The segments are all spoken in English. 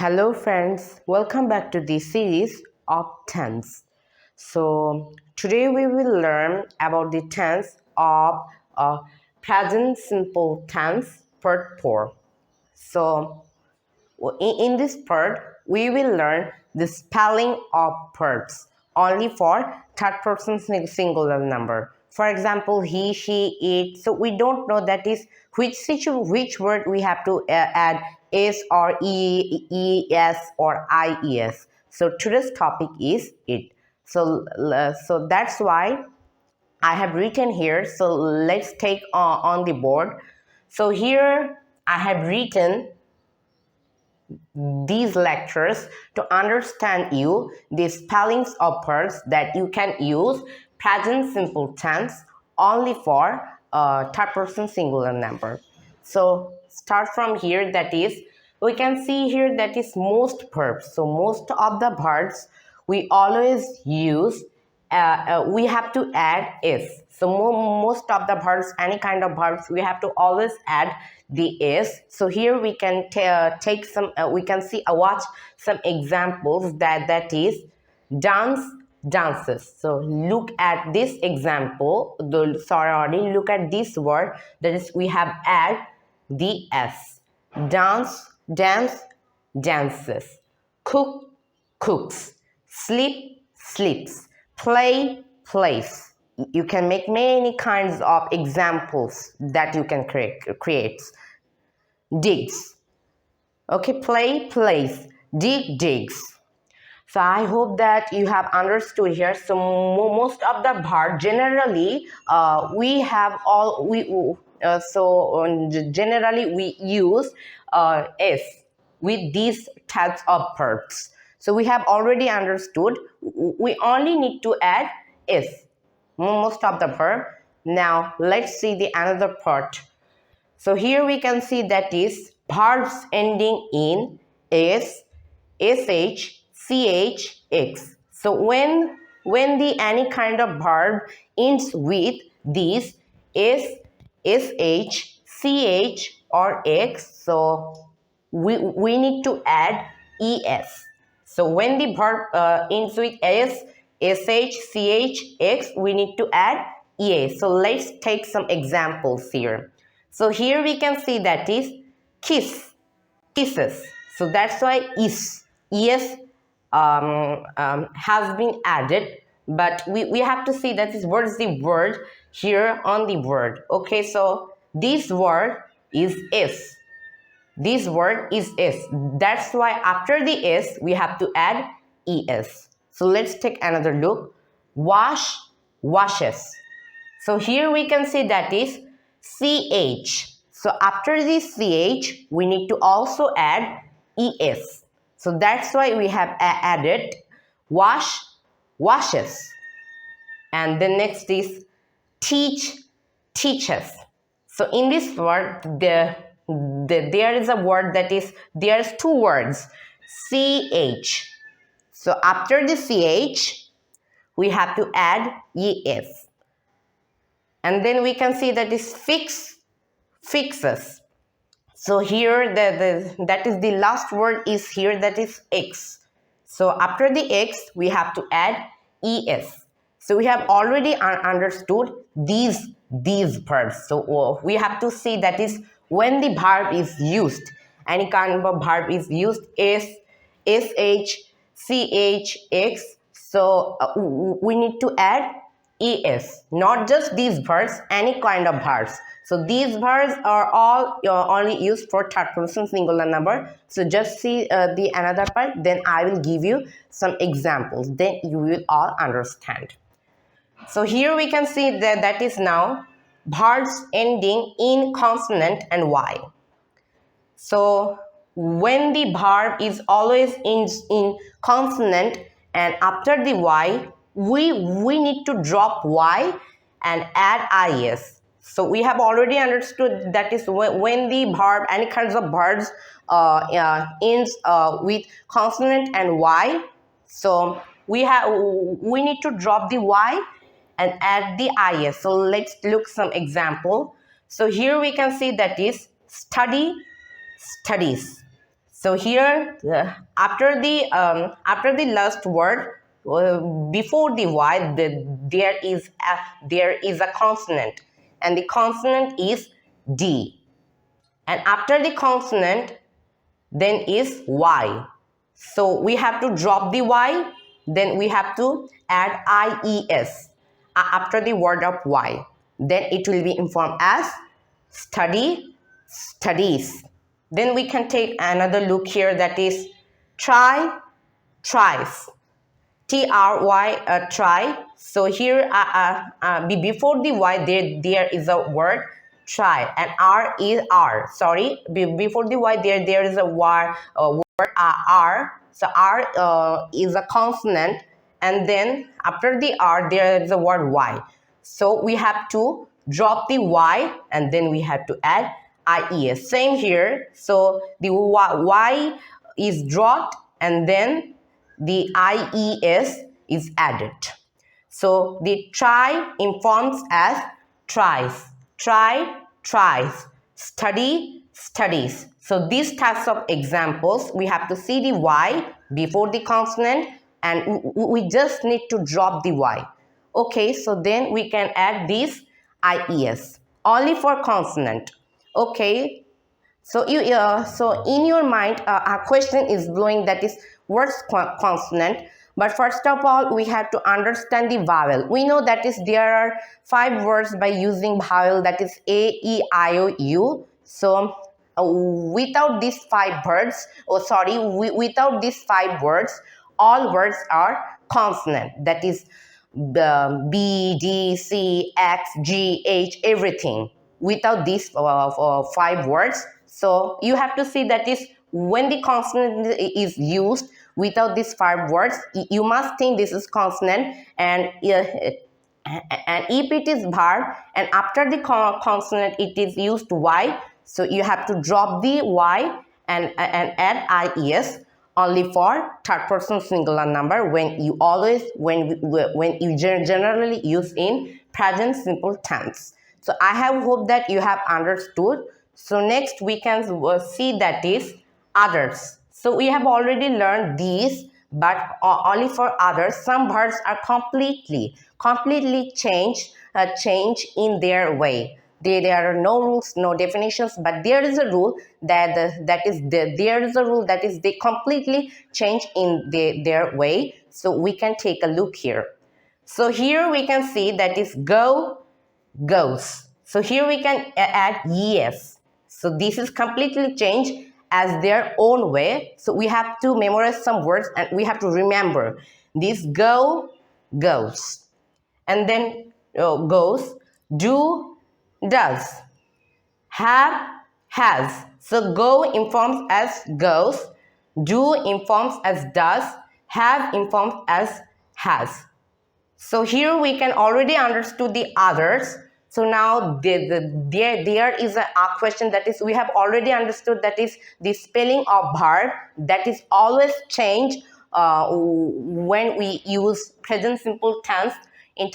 Hello friends, welcome back to this series of tense. So today we will learn about the tense of present simple tense part 4. So in this part we will learn the spelling of verbs only for third person singular number. For example, he, she, it. So we don't know that is which word we have to add s or es or ies. So today's topic is it. So that's why I have written here. So let's take on the board. So here I have written these lectures to understand you the spellings of words that you can use present simple tense only for third person singular number. So start from here, that is we can see here that is most verbs. So most of the verbs we always use we have to add is. So most of the verbs, any kind of verbs, we have to always add the is. So here we can take some we can see watch some examples that is dance, dances. So look at this example, look at this word, that is we have add the s. Dance, dance, dances. Cook, cooks. Sleep, sleeps. Play, plays. You can make many kinds of examples that you can create. Digs. Okay, play, plays. Dig, digs. So I hope that you have understood here. So most of the verb generally we have all generally we use s with these types of verbs. So we have already understood. We only need to add is most of the verb. Now let's see the another part. So here we can see that is verbs ending in s, sh, ch, x. So when the any kind of verb ends with these s, sh, ch, or x, so we need to add es. So when the verb ends with s, sh, ch, x, we need to add es. So let's take some examples here. So here we can see that is kiss, kisses. So that's why es has been added, but we have to see that is what is the word here on the word. Okay, so this word is s. This word is s. That's why after the s we have to add es. So let's take another look. Wash, washes. So here we can see that is ch. So after this ch we need to also add es. So that's why we have added wash, washes. And the next is teach, teaches. So in this word there is a word that is, there's two words, ch. So after the ch we have to add es. And then we can see that is fix, fixes. So here that is the last word is here, that is x. So after the x we have to add es. So we have already understood these verbs. So we have to see that is when the verb is used, any kind of verb is used, s, sh, ch, x. So we need to add es, not just these verbs, any kind of verbs. So these verbs are all only used for third person singular number. So just see the another part, then I will give you some examples, then you will all understand. So here we can see that is now verbs ending in consonant and y. So when the verb is always in consonant and after the y, we need to drop y and add is. So we have already understood that is when the verb, any kinds of verbs ends with consonant and y. So we need to drop the y and add the is. So let's look some example. So here we can see that is study, studies. So here, after the last word, before the y, there is a consonant, and the consonant is d. And after the consonant, then is y. So we have to drop the y, then we have to add ies after the word of y. Then it will be informed as study, studies. Then we can take another look here, that is try, tries. Try, try. So here before the y there is a word try, and r is r. Sorry, before the y there is a word r. So r is a consonant, and then after the r there is a word y. So we have to drop the y, and then we have to add ies. Same here. So the y is dropped, and then the ies is added. So the try informs as tries, try, tries, study, studies. So these types of examples, we have to see the y before the consonant, and we just need to drop the y. Okay, so then we can add this ies only for consonant. Okay, so so in your mind a question is blowing, that is what's consonant. But first of all, we have to understand the vowel. We know that is there are 5 words by using vowel, that is a, e, I, o, u. So without these 5 words, without these 5 words, all words are consonant. That is B, D, C, X, G, H, everything. Without these 5 words, so you have to see that is when the consonant is used without these 5 words, you must think this is consonant, and if it is verb and after the consonant it is used y, so you have to drop the y and add ies only for third person singular number when you generally use in present simple tense. So I have hope that you have understood. So next we can see that is others. So we have already learned these, but only for others. Some words are completely change in their way. There are no rules, no definitions, but there is a rule that is they completely change in their way. So we can take a look here. So here we can see that is go, goes. So here we can add yes. So this is completely changed as their own way. So we have to memorize some words, and we have to remember this go, goes, and then goes, do, does, have, has. So go informs as goes, do informs as does, have informs as has. So here we can already understood the others. So now there is a question, that is we have already understood, that is the spelling of verb that is always changed when we use present simple tense in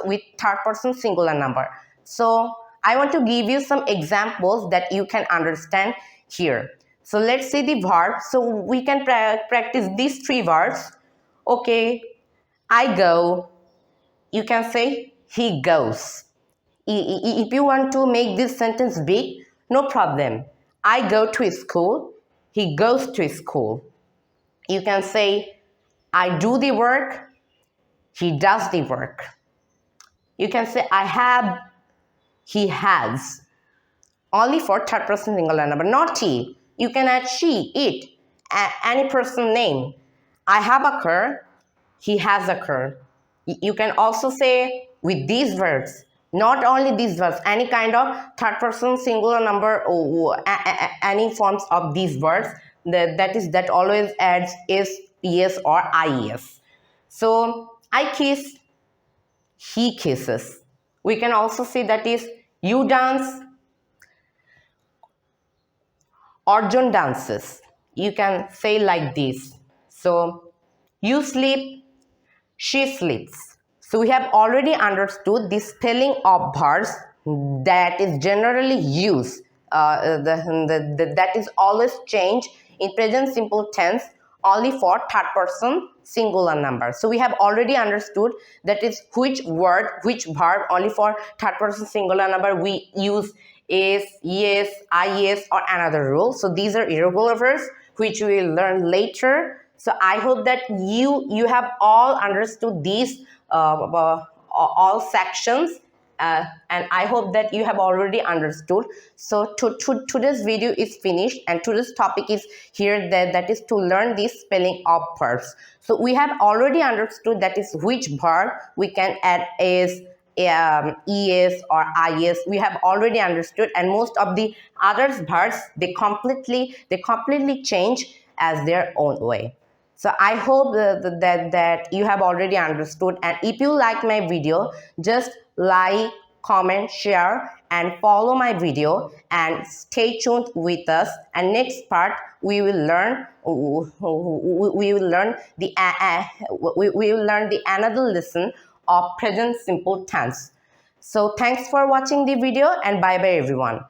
with third person singular number. So I want to give you some examples that you can understand here. So let's see the verb. So we can practice these 3 verbs. Okay, I go. You can say he goes. If you want to make this sentence big, no problem. I go to school. He goes to school. You can say I do the work. He does the work. You can say I have. He has. Only for third person singular number, not he. You can add she, it, any person name. I have a car. He has a car. You can also say with these words, not only these words, any kind of third person singular number or any forms of these words that always adds is, yes, or ies. So I kiss, he kisses. We can also say that is you dance, Arjon dances. You can say like this. So you sleep, she sleeps. So we have already understood the spelling of verbs that is generally used. That is always changed in present simple tense only for third person singular number. So we have already understood that is which word, which verb only for third person singular number we use is, yes, I, yes, or another rule. So these are irregular verbs which we will learn later. So I hope that you have all understood these all sections, and I hope that you have already understood. So today's video is finished, and today's topic is here, that is to learn the spelling of verbs. So we have already understood that is which verb we can add is, es or is. We have already understood, and most of the other verbs they completely change as their own way. So I hope that you have already understood, and if you like my video, just like, comment, share, and follow my video, and stay tuned with us. And next part we will learn the another lesson of present simple tense. So thanks for watching the video, and bye bye everyone.